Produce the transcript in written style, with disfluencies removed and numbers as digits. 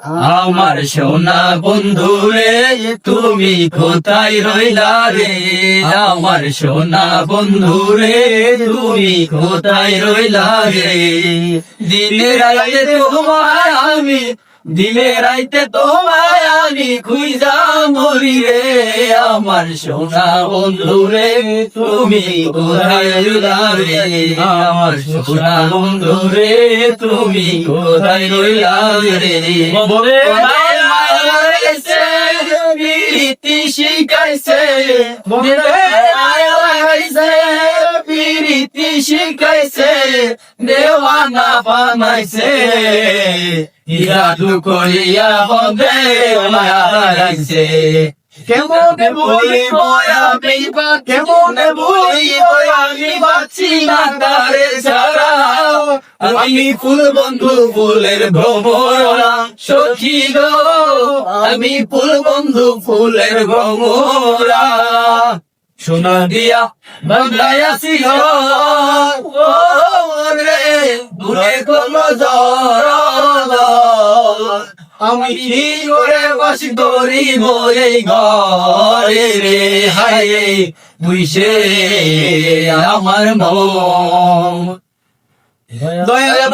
আমার সোনা বন্ধু রে তুমি কোথায় রইলা রে, আমার সোনা বন্ধু রে তুমি কোথায় রইলা রে। দিনে রাইতে তোমায় আমি, দিনে রাইতে তোমায় আমি খুঁজা মরি রে, আমার সোনা বন্ধু রে তুমি কোথায় রইলা রে, আমার সোনা বন্ধু রে তুমি কোথায় রইলা রে। প্রীতি শিখাইছে প্রীতি শিখাইছে দেওয়ানা বানাইছে, জাদু করিয়া হবে মারাইছে। কেমনে বলিব আমি, কেমনে বলিব আমি বাঁচি না তারে ছাড়া, আমি ফুল বন্ধু ফুলের ভ্রমরা সখী গো, আমি ফুল বন্ধু ফুলের ভ্রমরা। সোনা দিয়া বাংলায়াসি রে দূরে কোন জ্বর, আমি কি করে বাসি ধরিব এই ঘরে রে, হায় বুঝে আমার মন। দয়া